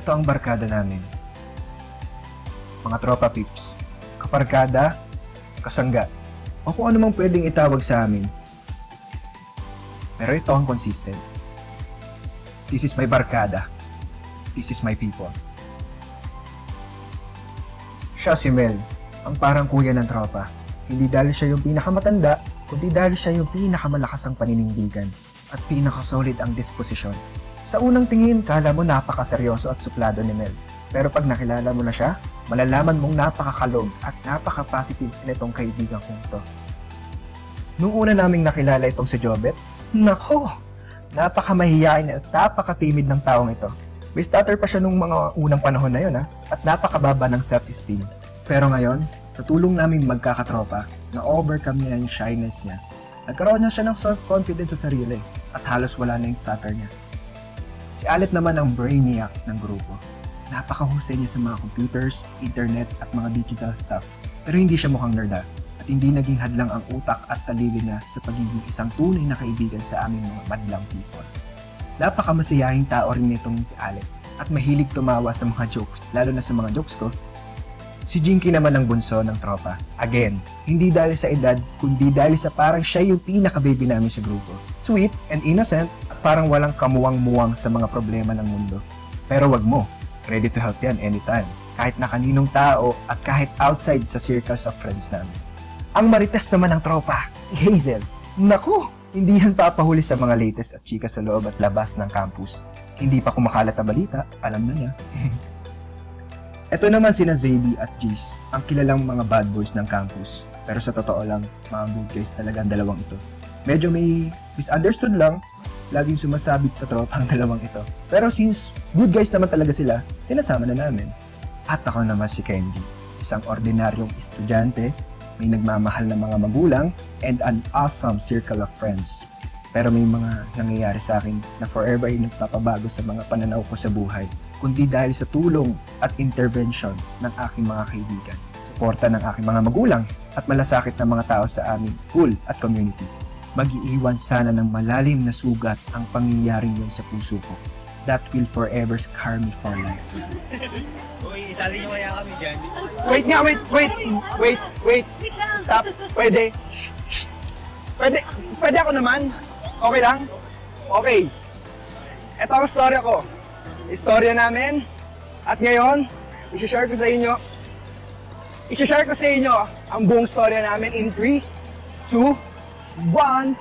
Ito ang barkada namin. Mga tropa pips, kaparkada, kasangga, o kung ano mang pwedeng itawag sa amin. Pero ito ang consistent. This is my barkada. This is my people. Siya si Mel, ang parang kuya ng tropa. Hindi dahil siya yung pinakamatanda, kundi dahil siya yung pinakamalakas ang paninindigan at pinakasolid ang disposisyon. Sa unang tingin, kala mo napakaseryoso at suplado ni Mel. Pero pag nakilala mo na siya, malalaman mong napakakalog at napaka-positive nitong kaibigan kong to. Nung una naming nakilala itong si Jobet, nako! Napakamahiyain at napakatimid ng taong ito. May stutter pa siya nung mga unang panahon na yun at napakababa ng self-esteem. Pero ngayon, sa tulong naming magkakatropa, na-overcome niya yung shyness niya. Nagkaroon na siya ng self-confidence sa sarili at halos wala na yung stutter niya. Si Alet naman ang brainiac ng grupo. Napakahusay niya sa mga computers, internet at mga digital stuff. Pero hindi siya mukhang nerd at hindi naging hadlang ang utak at talili niya sa pagiging isang tunay na kaibigan sa aming mga madlang people. Napakamasayahing tao rin nitong si Alet at mahilig tumawa sa mga jokes, lalo na sa mga jokes ko. Si Jinky naman ang bunso ng tropa. Again, hindi dahil sa edad, kundi dahil sa parang siya yung pinaka-baby namin sa grupo. Sweet and innocent at parang walang kamuwang-muwang sa mga problema ng mundo. Pero wag mo, ready to help yan anytime. Kahit na kaninong tao at kahit outside sa circles of friends namin. Ang marites naman ng tropa, Hazel. Naku, hindi yan papahuli sa mga latest at chika sa loob at labas ng campus. Hindi pa kumakalat na balita, alam na niya. Ito naman sina Zadie at Jeez, ang kilalang mga bad boys ng campus. Pero sa totoo lang, mga good guys talaga ang dalawang ito. Medyo may misunderstood lang, laging sumasabit sa tropa ang dalawang ito. Pero since good guys naman talaga sila, sinasama na namin. At ako naman si Kenji, isang ordinaryong estudyante, may nagmamahal na mga magulang, and an awesome circle of friends. Pero may mga nangyayari sa akin na forever ay nagpapabago sa mga pananaw ko sa buhay, kundi dahil sa tulong at intervention ng aking mga kaibigan, suporta ng aking mga magulang, at malasakit ng mga tao sa aming school at community. Mag-iiwan sana ng malalim na sugat ang pangyayaring yun sa puso ko. That will forever scar me for life. Uy, isali nyo kaya kami dyan. Wait nga, wait. Stop. Pwede. Shh. Pwede ako naman. Okay lang? Okay. Ito ang storya ko. Istorya namin. At ngayon, i-share ko sa inyo ang buong storya namin in 3, 2, 1.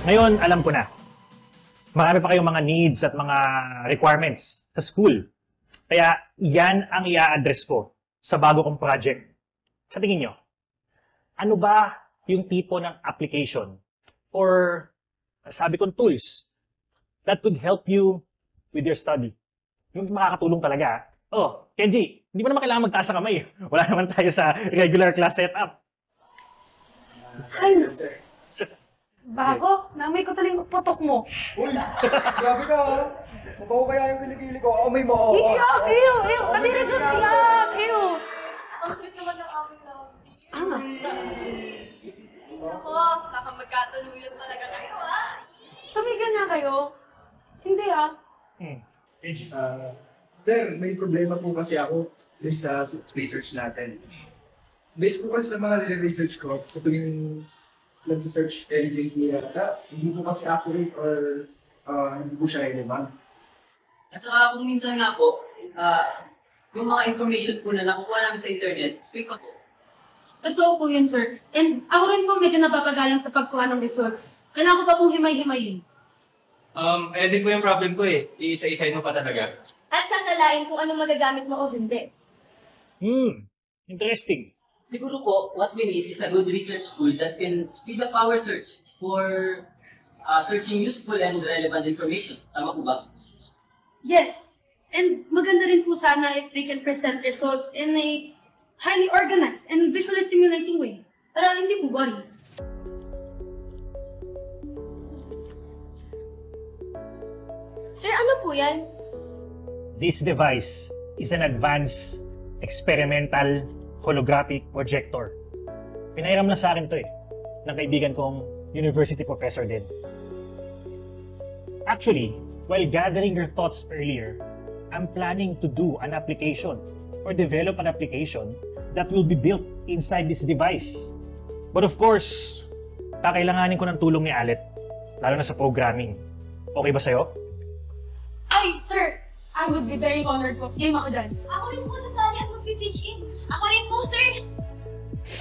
Ngayon, alam ko na. Marami pa kayong mga needs at mga requirements sa school. Kaya yan ang i-address ko sa bago kong project. Sa tingin nyo, ano ba yung tipo ng application or sabi kong tools that could help you with your study? Yung makakatulong talaga. Oh, Kenji, hindi mo naman kailangan magtaas sa kamay. Wala naman tayo sa regular class setup. Ay, bago, naamoy ko taling putok mo. Uy, grabe ka ha. Mabaho kaya yung kilikili ko. Amoy mo. Ew. Kadiri doon, ew. Ang sweet naman ng aming lobby. Ako, Baka magkatuluyan talaga kayo, ha? tumigil nga kayo. Hindi Kenji. Sir, may problema po kasi ako sa research natin. Based po kasi sa mga nire-research ko, sa tuwing nag-search engine yata, hindi po kasi accurate or hindi po siya relevant. At saka kung minsan nga po, yung mga information po na nakukuha namin sa internet, speak up po. Totoo po yun, sir. And ako rin po medyo napapagalang sa pagkuha ng results. Kailangan ko pa pong himay-himayin. Din po yung problem ko eh. Iisa-isahin mo pa talaga. At sasalain kung ano magagamit mo o hindi. Interesting. Siguro po, what we need is a good research tool that can speed up our search for searching useful and relevant information. Tama po ba? Yes. And maganda rin po sana if they can present results in a highly organized and visually stimulating way. Para hindi po boring. Sir, ano po yan? This device is an advanced experimental holographic projector. Pinahiram lang sa akin to ng kaibigan kong university professor din. Actually, while gathering your thoughts earlier, I'm planning to do an application or develop an application that will be built inside this device. But of course, kakailanganin ko ng tulong ni Alet, lalo na sa programming. Okay ba sa'yo? Ay, sir! I would be very honored po. Game ako dyan. Ako rin po sasali at mag-pitch in. Ako rin po, sir.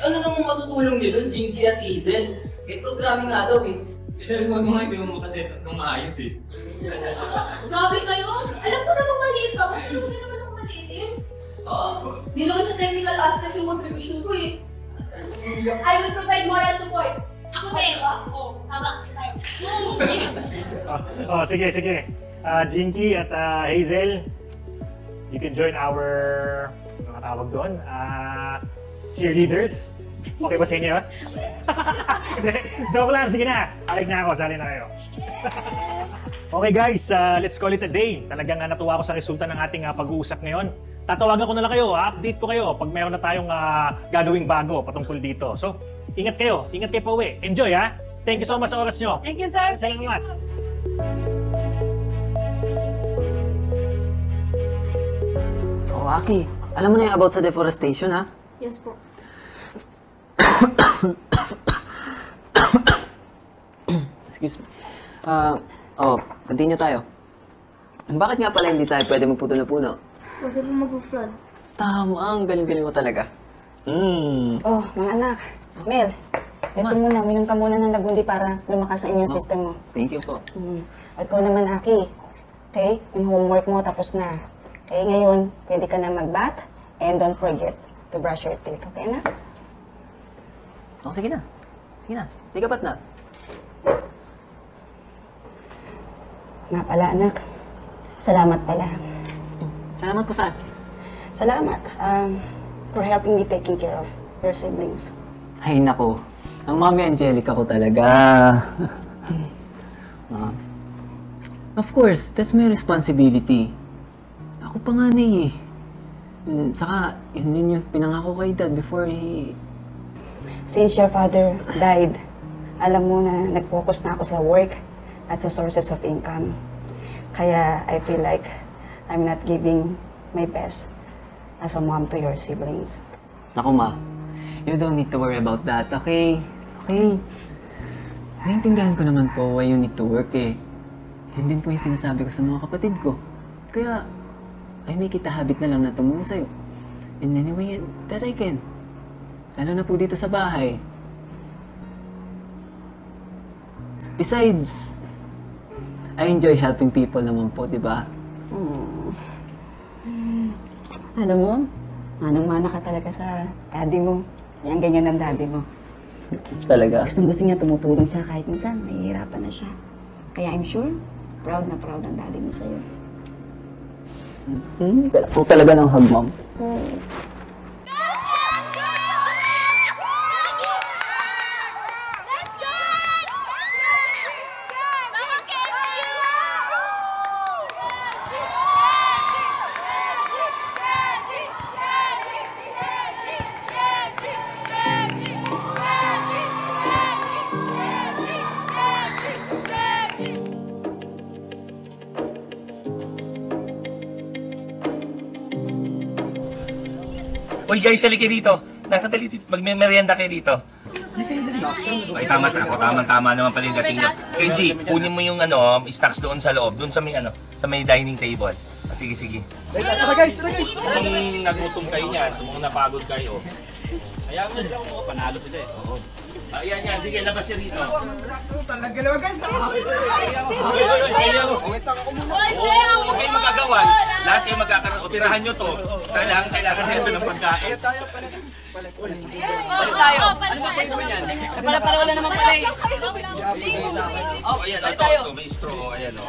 Ano namang matutulong nyo nun, Jinky at Hazel? Eh, programming nga daw eh. Kasi wag mo nga hindi mo makaset up ng maayos eh. Grabe kayo. Alam ko namang maliit ako. Pero hindi naman ako maliit. Hindi naman sa technical aspects yung contribution ko eh. I will provide moral support. Ako din. Oo, tama. Sige tayo. Yes! Sige. Jinky at Hazel, you can join our, mga tawag doon, cheerleaders. Okay ba sa inyo? Joke lang, sige na. Alig na ako, sali na kayo. Okay guys, let's call it a day. Talagang natuwa ako sa resulta ng ating pag-uusap ngayon. Tatawagan ko na lang kayo, update ko kayo pag mayroon na tayong gagawing bago patungkol dito. So, ingat kayo pa uwi. Enjoy ha! Thank you so much sa oras nyo. Thank you, sir. Salamat. Oh, Aki, alam mo na yung about sa deforestation, ha? Yes po. Excuse me. Continue tayo. Bakit nga pala hindi tayo pwede magputo na puno? Kasi po mag-flood. Tama, ang galing-galing mo talaga. Oh, mga anak. Mel, ito muna. Minom ka muna ng lagundi para lumakas ang immune system mo. Thank you po. At ikaw naman, Aki. Okay? Yung homework mo tapos na. Okay, ngayon, pwede ka na mag-bath and don't forget to brush your teeth. Okay na? Oh, sige na. Take a bath na. Nga pala, anak. Salamat pala. Salamat po saan? Salamat for helping me taking care of your siblings. Ay, nako. Ang Mami Angelica ko talaga. Of course, that's my responsibility. Ako panganay eh. Saka, yun din yung pinangako kay Dad before he... Since your father died, alam mo na nag-focus na ako sa work at sa sources of income. Kaya I feel like I'm not giving my best as a mom to your siblings. Naku, Ma. You don't need to worry about that, okay? Okay. Naintindihan ko naman po why you need to work eh. Yan din po yung sinasabi ko sa mga kapatid ko. Kaya, I make it a habit na lang na tumulong sa'yo. In any way that I can. Lalo na po dito sa bahay. Besides, I enjoy helping people naman po, di ba? Alam mo, manang-mana ka talaga sa daddy mo. Yan ganyan ang daddy mo. Talaga? Gusto niya tumutulong siya kahit minsan nahihirapan na siya. Kaya I'm sure, proud na proud ang daddy mo sa'yo. Wala po talaga ng hug, Mom. Uy guys, halika dito. Nakadali dito. Magme-merienda kayo dito. Ay, tama naman pala yung dating nyo. Kenji, kunin mo yung stocks doon sa loob. Doon sa may dining table. Sige. Tara guys! Kung nagutom kayo niyan, kung napagod kayo. Kaya mo nila kung panalo sila eh. Oo. Ayan. Sige, labas siya dito. Talaga naman guys! Huwag kayo magagawan. Lahat kayo magkakaroon. O tirahan nyo to. Kailangan nito ng pagkain. Para wala namang pala eh. Ayan, ito. May straw. Ayan o.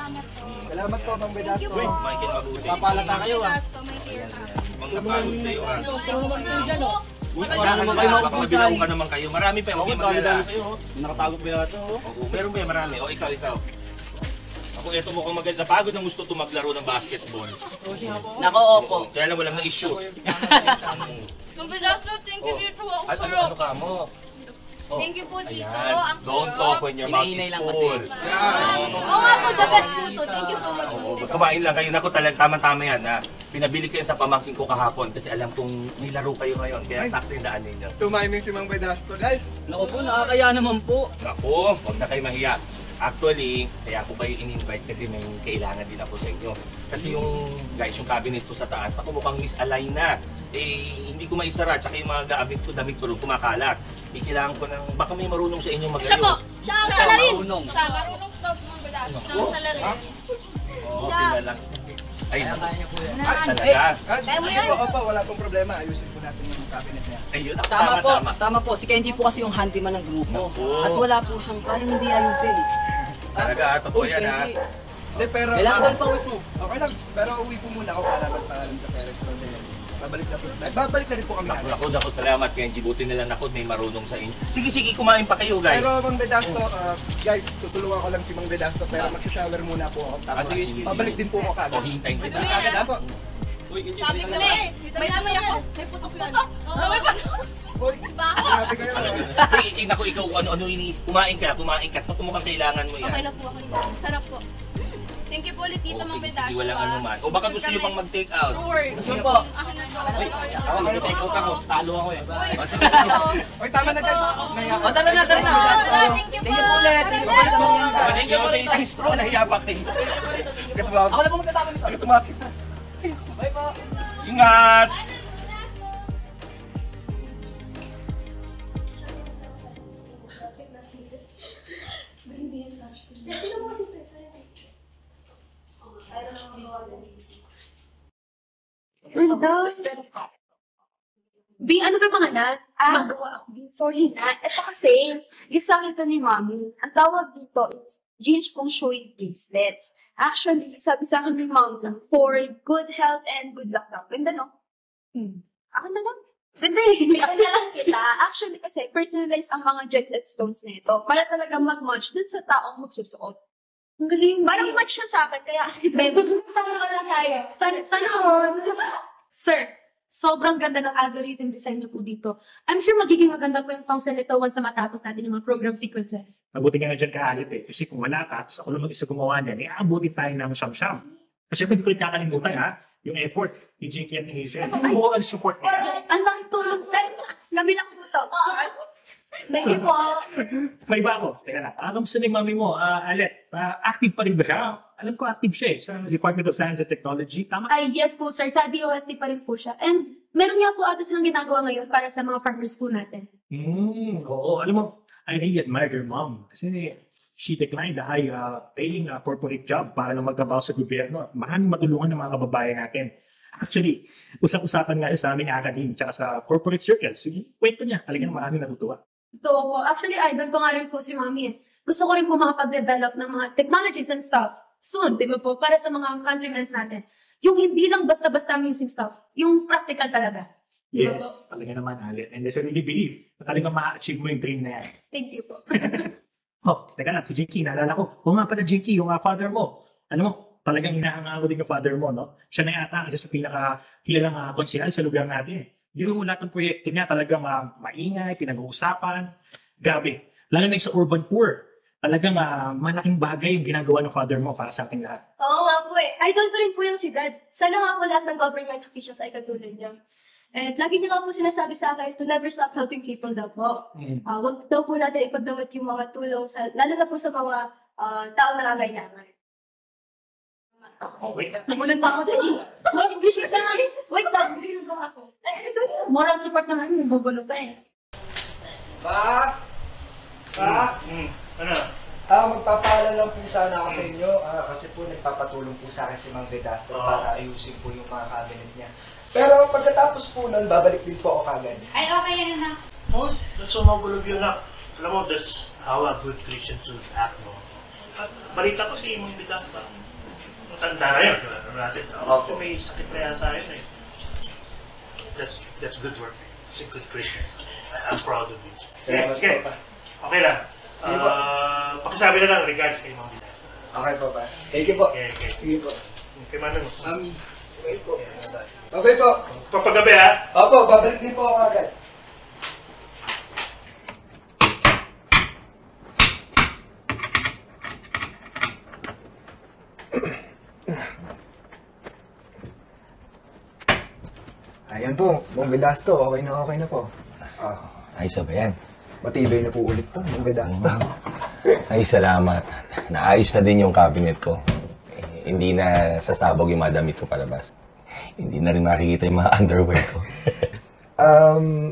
Salamat po, Mang Vedasto. Wait, Michael, mabuti. Papalata kayo ah. Mga pagod kayo ah. Baka mabilang ka naman kayo. Marami pa, huwag kayo maglala. Nakatago pa yata oh. Oo, meron ba yan marami? O, ikaw. Ako, eto mukhang maganda. Pagod na gusto ito maglaro ng basketball. Nako, opo. Kaya lang walang na-issue. Mang Vedasto, thank you dito ako At ano ka mo? Oh, Thank you po, Tito. ayan. Ang Don't sarap. talk when your mouth is Inainay lang full. Oo nga po, the best po to. Thank you so much. Oo, kumain lang kayo. Naku, talagang tama-tama yan. Ha? Pinabili ko yan sa pamangkin ko kahapon kasi alam kong may laro kayo ngayon. Kaya sakto yung daan ninyo. Tumiming si Mang Vedasto, guys. Naku po, nakakaya naman po. Naku, huwag na kayo mahiya. Actually, kaya ako kayo in-invite kasi may kailangan din ako sa inyo. Kasi yung guys, yung cabinet ko sa taas, ako mukhang misalign na. Eh, hindi ko maisara, tsaka yung mga damit ko kumakalat. Eh, kailangan ko ng, baka may marunong sa inyo Siya po. magayo. Siya ang salarin. Marunong. Siya, marunong daw po Mang Vedasto. Siya ang salarin. Oo, kilala. Ay, naku. Ay, Talaga. sige po, opo, wala pong problema. Ayusin po natin yung cabinet niya. Ayun, Tama po. Si Kenji po kasi yung handyman ng grupo. Naku. At wala po siyang kayang hindi ayusin. Talaga, totoo yan ha. Hindi, pero... Kailangan daw pawis mo. Okay lang, pero uwi po muna ako para magpaalam sa parents ko. Babalik na rin po kami. Naku, salamat Kenji. Buti na lang ako may marunong sa inyo. Sige, kumain pa kayo guys. Pero Mang Vedasto, guys, tutulungan ko lang si Mang Vedasto pero magsha-shower muna po ako. Tapos sige. babalik din po ako O, kagad. hintayin kita. Kagad po. Sabi ko na eh. May naman ako. May putok yan. May putok. Hoy, grabe kayo. Hey, naku, ikaw ano kumain ka. Pag mukhang kailangan mo yan. Okay na po ako. Sarap po. Thank you po ulit Tito Mang Vedasto. Hindi walang ano man. O baka gusto niyo pang mag-take out. Sure. Sure po. Ako na to. Ako, mag-take out ako. Talo ako eh. Hoy, tama na guys. O, tara na. Thank you po. Thank you po ulit. Thank you po ulit sa mga Thank you, isang straw. Nahiya pa kayo. Ako na po magkatama nito. Tumapit na. Bye po. Ingat! B, ano ba pangalan? Magawa ako. Sorry na. Ito kasi, gift sa akin ito ni Mommy. Ang tawag dito is Jeans Feng Shui Bracelets. Actually, sabi sa akin ni Momsen, for good health and good luck daw. Ganda, no? Ako na lang. Ganda eh. Ako na lang kita. Actually, kasi personalize ang mga gems and stones na ito para talaga mag-match dun sa taong magsusuot. Ang galing. Parang match siya sa akin, kaya... Babe, sana ka lang tayo. Sana all. Sir, sobrang ganda ng algorithm design niyo po dito. I'm sure magiging maganda po yung function nito once na matapos natin yung mga program sequences. Mabuti ka na dyan kaalit eh. Kasi kung wala ka, tapos ako lang mag-isa gumawa niyan, aabutin tayo ng siyam-siyam. Kasi hindi ko rin kakalimutan ha, yung effort ni Jinky at ni Hazel. Oo, ang support nila. Ang laking tulong, sir. Gabi lang po to. Thank you po. May iba ako. Teka lang. Kamusta na yung mami mo, Alet? Active pa rin ba siya? Alam ko active siya eh, sa Department of Science and Technology. Tama? Ay, yes po, sir. Sa DOST pa rin po siya. And meron nga po ata silang ginagawa ngayon para sa mga farmers po natin. Oo. Alam mo, I really admire your mom. Kasi she declined the high-paying corporate job para lang magtrabaho sa gobyerno. Maraming matulungan ng mga kababayan natin. Actually, usap-usapan nga sa aming academy at sa corporate circles. Yung kwento niya, talagang maraming natutuwa. Ito po. Actually, idol ko nga rin po si Mami eh. Gusto ko rin po makapag-develop ng mga technologies and stuff. Soon, di ba po? Para sa mga countrymen natin. Yung hindi lang basta-basta amusing stuff. Yung practical talaga. Diba Yes, talaga naman, Alet. And I really believe na talagang ma-achieve mo yung dream na yan. Thank you po. Oh, teka lang, si Jinky, naalala ko. Oo nga pala, Jinky, yung father mo. Ano mo, talagang hinahanga ko din yung father mo, no? Siya na yata isa sa pinaka-kilalang konsehal sa lugar natin. Hindi mo lahat ng proyekto niya talagang maingay, pinag-uusapan. Grabe. Lalo na sa urban poor. Talagang malaking bagay yung ginagawa ng father mo para sa ating lahat. Oo nga po eh. Idol ko rin po yung si Dad. Sana nga po lahat ng government officials ay katulad niya. And lagi niya nga po sinasabi sa akin to never stop helping people daw po. Huwag daw po natin ipagdamot yung mga tulong, lalo na po sa mga taong nangangailangan. Oh, wait. Nagulan pa ako dali. Wait, gising sa akin. Wait lang, gising ko ako. Moral support na nga, nagugulo pa eh. Pa? Ano? Magpapaalam lang po sana ako sa inyo kasi po nagpapatulong po sa akin si Mang Vedasto para ayusin po yung mga cabinet niya. Pero pagkatapos po nun, babalik din po ako kagad. Ay, okay yan na. Oh, that's so noble of you na. Alam mo, that's how a good Christian should act, no? At balita ko si Mang Vedasto, Matanda na yun. Natin. Ako, may sakit na yata yun eh. That's good work. It's a good Christian. I'm proud of you. Sige. Okay lang. Pakisabi na lang regards kay Ma'am Vilas. Okay po ba? Thank you po. Okay. Sige po. Kay Ma'am mo. Okay po. Okay po. Papagabi ha? Opo, babalik din po ako agad. Ayan po, Mang Vedasto, okay na po. Ayos na ba yan? Matibay na po ulit to, Mang Vedasto. Ay, salamat. Naayos na din yung cabinet ko. Hindi na sasabog yung mga damit ko palabas. Hindi na rin makikita yung mga underwear ko.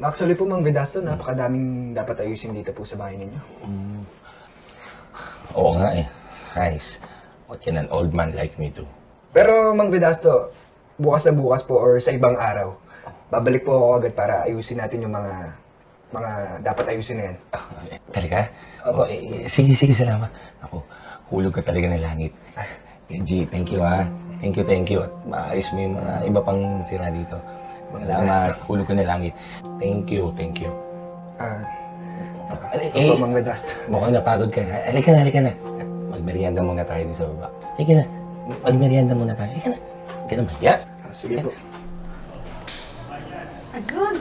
Actually po, Mang Vedasto, napakadaming dapat ayusin dito po sa bahay ninyo. Oo nga eh. Nice. What can an old man like me do? Pero, Mang Vedasto, bukas na bukas po or sa ibang araw, babalik po ako agad para ayusin natin yung mga dapat ayusin na yan. Talaga? Sige, salamat. Ako, hulog ka talaga ng langit. Kenji, thank you ha. Thank you. At maayos mo yung mga iba pang sira dito. Salamat. Hulog ka ng langit. Thank you. Opo, Mang Vedasto. Mukhang napagod ka. Halika na. At magmerienda muna tayo din sa baba. Halika na. Magmerienda muna tayo. Halika na. Halika na, Maya. Sige po. Agad!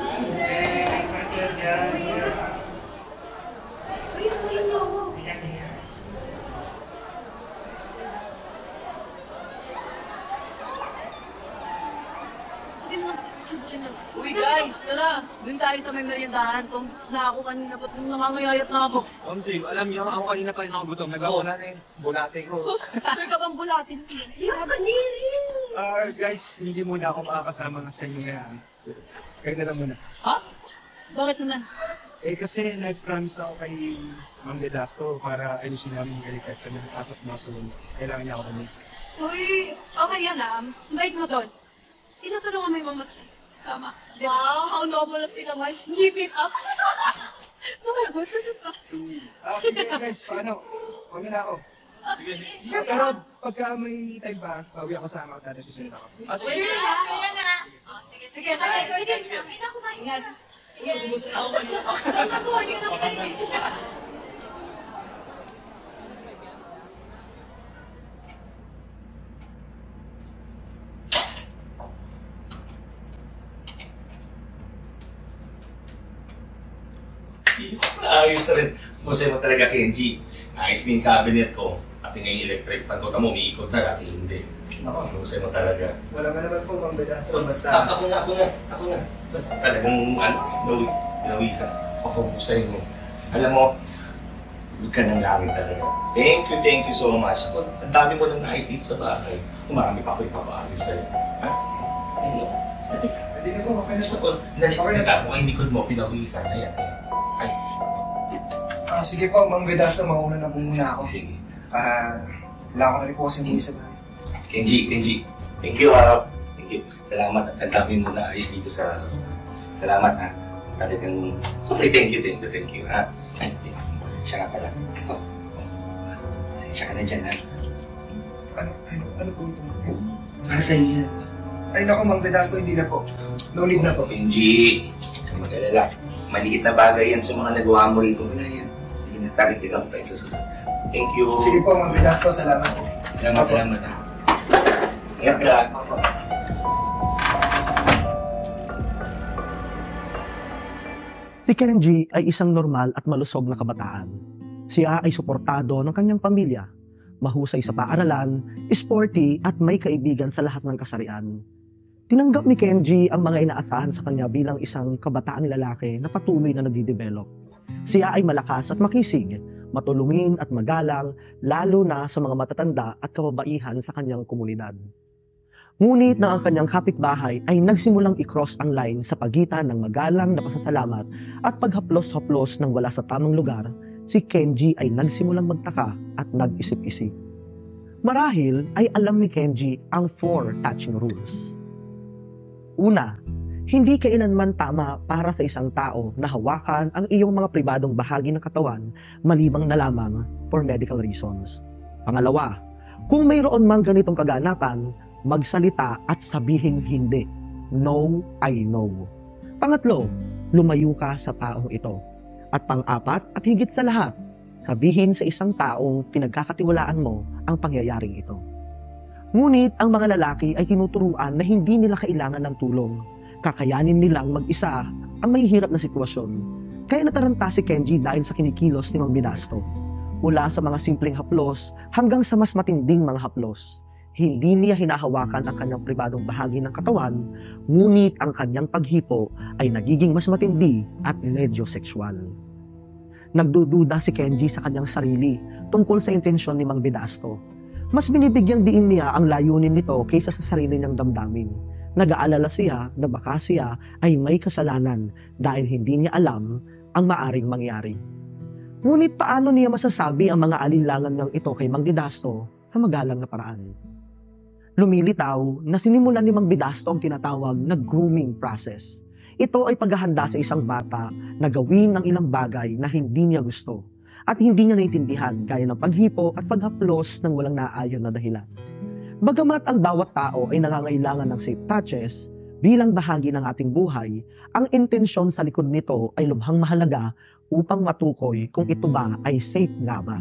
Uy guys, tara! Doon tayo sa may meriendahan. Tumbos na ako kanina, ba't namamayayat na ako? Omsi, alam niyo, ako kanina pa rin ako gutom. Nagkawala na bulate ko. Sus, sure ka bang bulatin? Hirap ka niri! Guys, hindi muna ako makakasama sa inyo ngayon. Kaya na lang muna. Ha? Bakit naman? Kasi nag-promise ako kay Mang Vedasto para ayusin namin yung reception as of now soon. Kailangan niya ako kami. Uy, okay yan Bait mo doon. Tinutulungan mo yung mga tama. Wow, how noble of you naman. Keep it up. Naman, sa surprise. Sige guys, paano? Huwag na ako. Sure Pero pagka may time pa, bawi ako sa mga tapos susunod ako. Sige na. Sige. Hindi na kumain. Naayos na rin. Musay mo talaga, Kenji. Naayos mo yung cabinet ko. Pati nga yung electric pan ko. Tamo, umiikot na. Dati hindi. Musay mo talaga. Wala nga naman po, Mang Vedasto. Basta... Ako nga. Basta talagang, nawisan. Musay mo. Alam mo, huwag ka ng langit talaga. Thank you so much. Ako, ang dami mo nang naayos dito sa bahay. Marami pa ako ipapaalis sa'yo. Ha? Ayun. Hindi na po, okay na po. Nalita ko, hindi ko mo pinawisan. Ayan. Ay. Sige po, Mang Vedasto, mauna na po muna ako. Sige. Para wala ko na rin po kasi buhay sa bahay. Kenji. Thank you, Thank you. Salamat. Ang dami mo na ayos dito sa... Salamat, ha. Talagang... Okay, thank you, ha. Ay, siya nga pala. Ito. Siya ka na dyan, ha. Ano po ito? Para sa'yo yan. Ay, naku, Mang Vedasto, hindi na po. No need na po. Kenji, kung mag-alala, maliit na bagay yan sa mga nagawa mo rito. Wala yan. Hindi na taritigang pa sa susunod. Thank you. Sige po, Mang Vedasto, salamat po. Salamat. Ingat ka. Si Kenji ay isang normal at malusog na kabataan. Siya ay suportado ng kanyang pamilya, mahusay sa paaralan, sporty at may kaibigan sa lahat ng kasarian. Tinanggap ni Kenji ang mga inaasahan sa kanya bilang isang kabataan lalaki na patuloy na nagde-develop. Siya ay malakas at makisig, matulungin at magalang, lalo na sa mga matatanda at kababaihan sa kanyang komunidad. Ngunit na ang kanyang kapitbahay ay nagsimulang i-cross ang line sa pagitan ng magalang na pasasalamat at paghaplos-haplos ng wala sa tamang lugar, si Kenji ay nagsimulang magtaka at nag-isip-isip. Marahil ay alam ni Kenji ang 4 touching rules. Una, hindi kailanman tama para sa isang tao na hawakan ang iyong mga pribadong bahagi ng katawan malibang na lamang for medical reasons. Pangalawa, Kung mayroon mang ganitong kaganapan, magsalita at sabihin hindi. No, I know. Pangatlo, lumayo ka sa taong ito. At pang-apat at higit sa lahat, sabihin sa isang taong pinagkakatiwalaan mo ang pangyayaring ito. Ngunit ang mga lalaki ay tinuturuan na hindi nila kailangan ng tulong. Kakayanin nilang mag-isa ang mahihirap na sitwasyon. Kaya nataranta si Kenji dahil sa kinikilos ni Mang Binasto. Mula sa mga simpleng haplos hanggang sa mas matinding mga haplos. Hindi niya hinahawakan ang kanyang pribadong bahagi ng katawan, ngunit ang kanyang paghipo ay nagiging mas matindi at medyo sexual. Nagdududa si Kenji sa kanyang sarili tungkol sa intensyon ni Mang Binasto. Mas binibigyang diin niya ang layunin nito kaysa sa sarili niyang damdamin. Nag-aalala siya na baka siya ay may kasalanan dahil hindi niya alam ang maaring mangyari. Ngunit paano niya masasabi ang mga alinlangan ng ito kay Mang Binasto sa magalang na paraan? Lumilitaw na sinimulan ni Mang Binasto ang tinatawag na grooming process. Ito ay paghahanda sa isang bata na gawin ng ilang bagay na hindi niya gusto at hindi niya naiintindihan gaya ng paghipo at paghaplos ng walang naayon na dahilan. Bagamat ang bawat tao ay nangangailangan ng safe touches bilang bahagi ng ating buhay, ang intensyon sa likod nito ay lubhang mahalaga upang matukoy kung ito ba ay safe nga ba.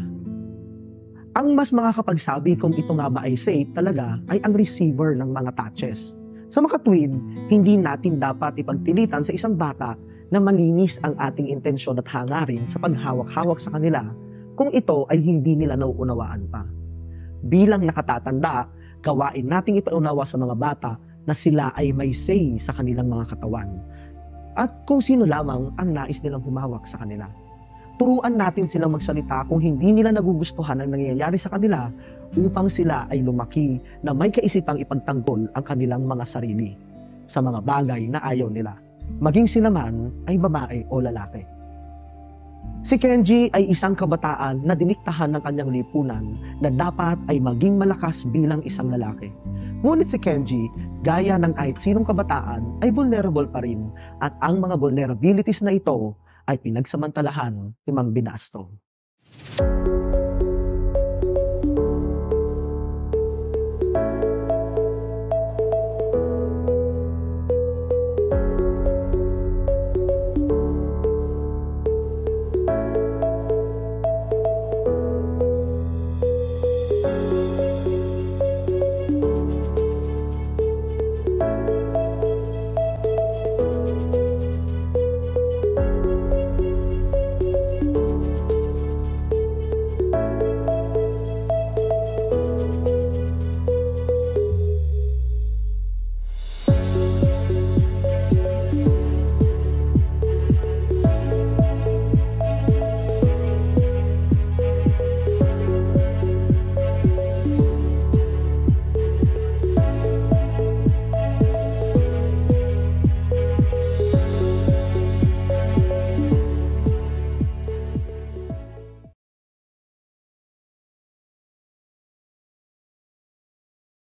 Ang mas makakapagsabi kung ito nga ba ay safe talaga ay ang receiver ng mga touches. Sa makatwid, hindi natin dapat ipagpilitan sa isang bata na malinis ang ating intensyon at hangarin sa paghawak-hawak sa kanila kung ito ay hindi nila nauunawaan pa. Bilang nakatatanda, gawain nating ipaunawa sa mga bata na sila ay may say sa kanilang mga katawan at kung sino lamang ang nais nilang humawak sa kanila. Turuan natin silang magsalita kung hindi nila nagugustuhan ang nangyayari sa kanila upang sila ay lumaki na may kaisipang ipagtanggol ang kanilang mga sarili sa mga bagay na ayaw nila, maging sila man ay babae o lalaki. Si Kenji ay isang kabataan na diniktahan ng kanyang lipunan na dapat ay maging malakas bilang isang lalaki. Ngunit si Kenji, gaya ng kahit sinong kabataan, ay vulnerable pa rin at ang mga vulnerabilities na ito ay pinagsamantalahan ni Mang Binasto.